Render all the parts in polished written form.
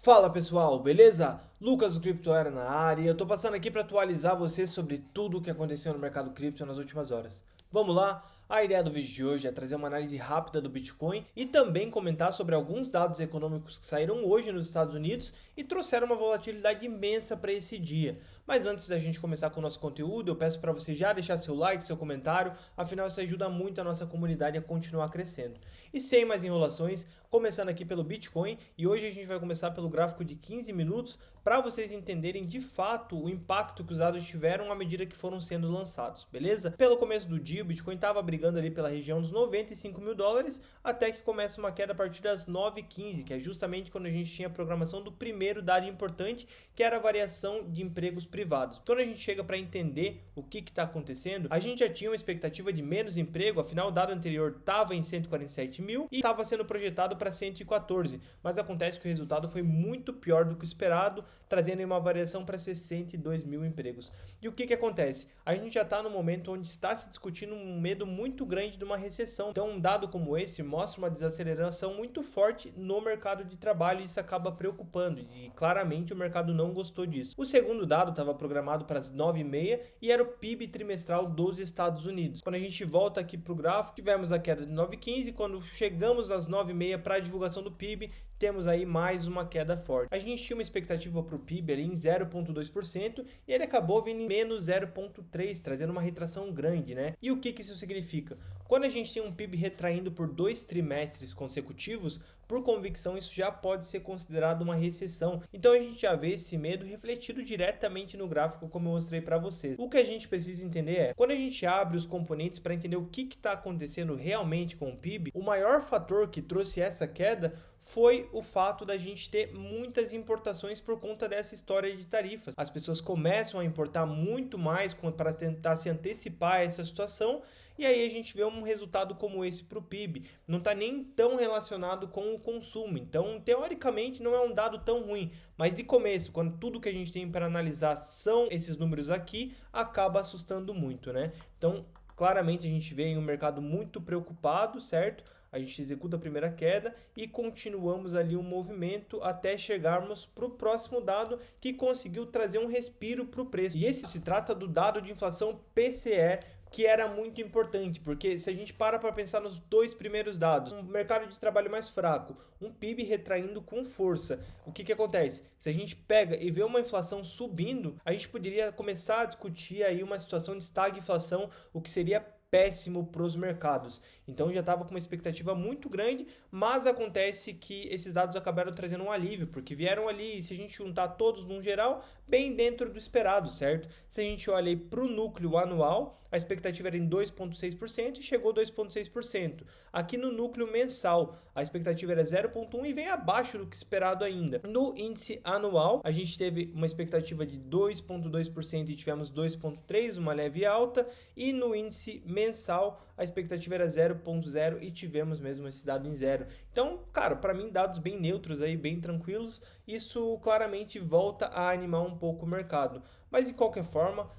Fala pessoal, beleza? Lucas do Cripto Era na área e eu tô passando aqui para atualizar você sobre tudo o que aconteceu no mercado cripto nas últimas horas. Vamos lá? A ideia do vídeo de hoje é trazer uma análise rápida do Bitcoin e também comentar sobre alguns dados econômicos que saíram hoje nos Estados Unidos e trouxeram uma volatilidade imensa para esse dia. Mas antes da gente começar com o nosso conteúdo, eu peço para você já deixar seu like, seu comentário, afinal isso ajuda muito a nossa comunidade a continuar crescendo. E sem mais enrolações, começando aqui pelo Bitcoin, e hoje a gente vai começar pelo gráfico de 15 minutos para vocês entenderem de fato o impacto que os dados tiveram à medida que foram sendo lançados, beleza? Pelo começo do dia, o Bitcoin estava brigando ali pela região dos 95 mil dólares, até que começa uma queda a partir das 9h15, que é justamente quando a gente tinha a programação do primeiro dado importante, que era a variação de empregos privados. Quando a gente chega para entender o que está acontecendo, a gente já tinha uma expectativa de menos emprego, afinal o dado anterior estava em 147 mil e estava sendo projetado para 114, mas acontece que o resultado foi muito pior do que o esperado, trazendo uma variação para 62 mil empregos. E o que acontece? A gente já está no momento onde está se discutindo um medo muito grande de uma recessão. Então um dado como esse mostra uma desaceleração muito forte no mercado de trabalho e isso acaba preocupando e claramente o mercado não gostou disso. O segundo dado estava programado para as 9h30 e era o PIB trimestral dos Estados Unidos. Quando a gente volta aqui para o gráfico, tivemos a queda de 9h15, quando chegamos às 9h30 para a divulgação do PIB, temos aí mais uma queda forte. A gente tinha uma expectativa para o PIB ali em 0,2% e ele acabou vindo em menos 0,3%, trazendo uma retração grande, né? E o que isso significa? Quando a gente tem um PIB retraindo por 2 trimestres consecutivos, por convicção isso já pode ser considerado uma recessão. Então a gente já vê esse medo refletido diretamente no gráfico, como eu mostrei para vocês. O que a gente precisa entender é, quando a gente abre os componentes para entender o que está acontecendo realmente com o PIB, o maior fator que trouxe essa queda foi o fato da gente ter muitas importações por conta dessa história de tarifas. As pessoas começam a importar muito mais para tentar se antecipar a essa situação e aí a gente vê um resultado como esse para o PIB. Não está nem tão relacionado com o consumo, então teoricamente não é um dado tão ruim, mas de começo, quando tudo que a gente tem para analisar são esses números aqui, acaba assustando muito, né? Então claramente a gente vê em um mercado muito preocupado, certo? A gente executa a primeira queda e continuamos ali um movimento até chegarmos para o próximo dado que conseguiu trazer um respiro para o preço. E esse se trata do dado de inflação PCE, que era muito importante, porque se a gente para pensar nos dois primeiros dados, um mercado de trabalho mais fraco, um PIB retraindo com força, o que acontece? Se a gente pega e vê uma inflação subindo, a gente poderia começar a discutir aí uma situação de estagflação, o que seria péssimo para os mercados. Então já estava com uma expectativa muito grande, mas acontece que esses dados acabaram trazendo um alívio, porque vieram ali, se a gente juntar todos num geral, bem dentro do esperado, certo? Se a gente olha aí para o núcleo anual, a expectativa era em 2,6% e chegou a 2,6%. Aqui no núcleo mensal, a expectativa era 0,1% e vem abaixo do que esperado ainda. No índice anual, a gente teve uma expectativa de 2,2% e tivemos 2,3%, uma leve alta, e no índice mensal, a expectativa era 0,0 e tivemos mesmo esse dado em 0. Então, cara, para mim dados bem neutros aí, bem tranquilos, isso claramente volta a animar um pouco o mercado. Mas de qualquer forma,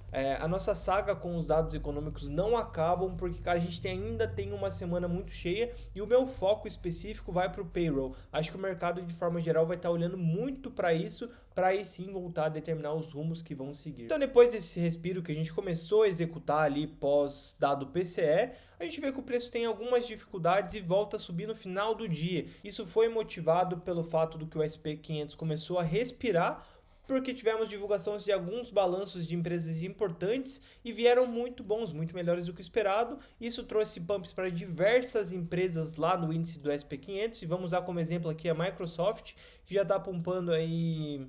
a nossa saga com os dados econômicos não acabam, porque cara, a gente ainda tem uma semana muito cheia e o meu foco específico vai para o payroll. Acho que o mercado de forma geral vai estar olhando muito para isso, para aí sim voltar a determinar os rumos que vão seguir. Então depois desse respiro que a gente começou a executar ali pós dado PCE, a gente vê que o preço tem algumas dificuldades e volta a subir no final do dia. Isso foi motivado pelo fato do que o SP500 começou a respirar, porque tivemos divulgações de alguns balanços de empresas importantes e vieram muito bons, muito melhores do que o esperado. Isso trouxe pumps para diversas empresas lá no índice do SP500 e vamos usar como exemplo aqui a Microsoft, que já está pumpando aí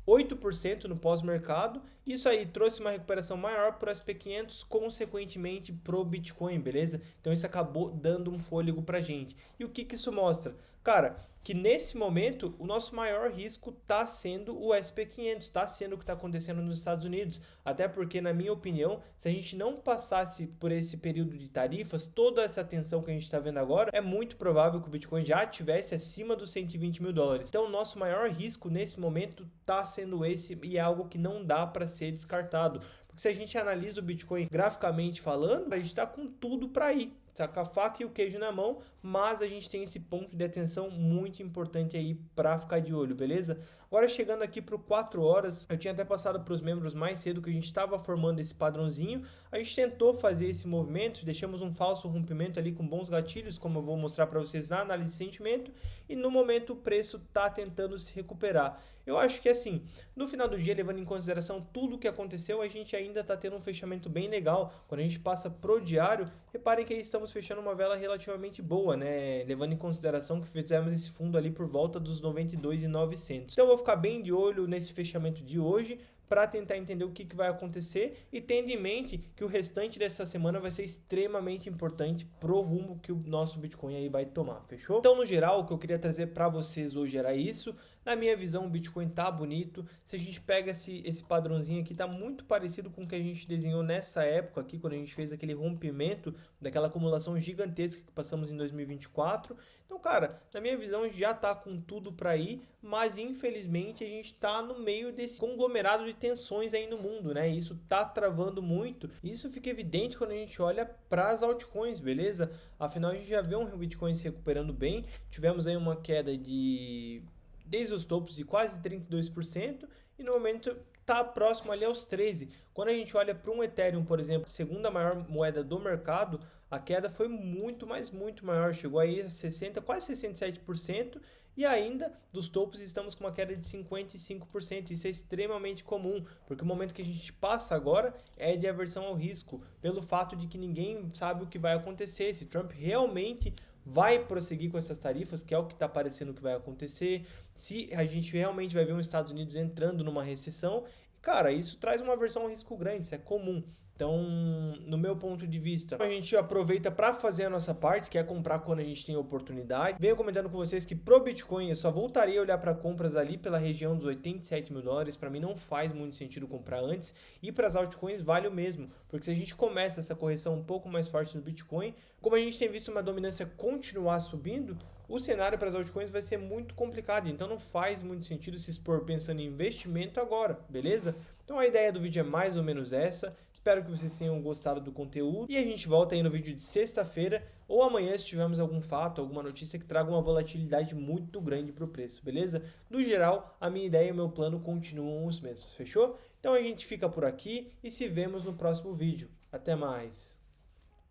8% no pós-mercado. Isso aí trouxe uma recuperação maior para o SP500, consequentemente para o Bitcoin, beleza? Então isso acabou dando um fôlego para a gente. E o que isso mostra? Cara, que nesse momento o nosso maior risco está sendo o SP500, está sendo o que está acontecendo nos Estados Unidos. Até porque, na minha opinião, se a gente não passasse por esse período de tarifas, toda essa tensão que a gente está vendo agora, é muito provável que o Bitcoin já estivesse acima dos 120 mil dólares. Então, o nosso maior risco nesse momento está sendo esse e é algo que não dá para ser descartado. Porque se a gente analisa o Bitcoin graficamente falando, a gente está com tudo para ir, tá com a faca e o queijo na mão, mas a gente tem esse ponto de atenção muito importante aí para ficar de olho, beleza? Agora chegando aqui para o 4 horas, eu tinha até passado para os membros mais cedo que a gente estava formando esse padrãozinho, a gente tentou fazer esse movimento, deixamos um falso rompimento ali com bons gatilhos, como eu vou mostrar para vocês na análise de sentimento, e no momento o preço está tentando se recuperar. Eu acho que assim, no final do dia, levando em consideração tudo o que aconteceu, a gente ainda está tendo um fechamento bem legal. Quando a gente passa pro diário, reparem que aí estamos fechando uma vela relativamente boa, né? Levando em consideração que fizemos esse fundo ali por volta dos 92.900. Então eu vou ficar bem de olho nesse fechamento de hoje, para tentar entender o que vai acontecer e tendo em mente que o restante dessa semana vai ser extremamente importante pro rumo que o nosso Bitcoin aí vai tomar, fechou? Então, no geral, o que eu queria trazer para vocês hoje era isso. Na minha visão, o Bitcoin tá bonito. Se a gente pega esse padrãozinho aqui, tá muito parecido com o que a gente desenhou nessa época aqui, quando a gente fez aquele rompimento daquela acumulação gigantesca que passamos em 2024. Então, cara, na minha visão já tá com tudo para ir, mas infelizmente a gente tá no meio desse conglomerado de tensões aí no mundo, né? Isso tá travando muito. Isso fica evidente quando a gente olha para as altcoins, beleza? Afinal, a gente já vê um Bitcoin se recuperando bem. Tivemos aí uma queda desde os topos de quase 32% e no momento está próximo ali aos 13%. Quando a gente olha para um Ethereum, por exemplo, segunda maior moeda do mercado, a queda foi muito maior, chegou aí a 60%, quase 67%, e ainda dos topos estamos com uma queda de 55%. Isso é extremamente comum, porque o momento que a gente passa agora é de aversão ao risco, pelo fato de que ninguém sabe o que vai acontecer, se Trump realmente vai prosseguir com essas tarifas, que é o que está parecendo que vai acontecer, se a gente realmente vai ver os Estados Unidos entrando numa recessão. Cara, isso traz uma aversão ao risco grande, isso é comum. Então, no meu ponto de vista, a gente aproveita para fazer a nossa parte, que é comprar quando a gente tem oportunidade. Venho comentando com vocês que pro Bitcoin eu só voltaria a olhar para compras ali pela região dos 87 mil dólares. Para mim não faz muito sentido comprar antes. E para as altcoins vale o mesmo, porque se a gente começa essa correção um pouco mais forte no Bitcoin, como a gente tem visto uma dominância continuar subindo, o cenário para as altcoins vai ser muito complicado. Então não faz muito sentido se expor pensando em investimento agora, beleza? Então a ideia do vídeo é mais ou menos essa. Espero que vocês tenham gostado do conteúdo e a gente volta aí no vídeo de sexta-feira ou amanhã se tivermos algum fato, alguma notícia que traga uma volatilidade muito grande para o preço, beleza? No geral, a minha ideia e o meu plano continuam os mesmos, fechou? Então a gente fica por aqui e se vemos no próximo vídeo. Até mais!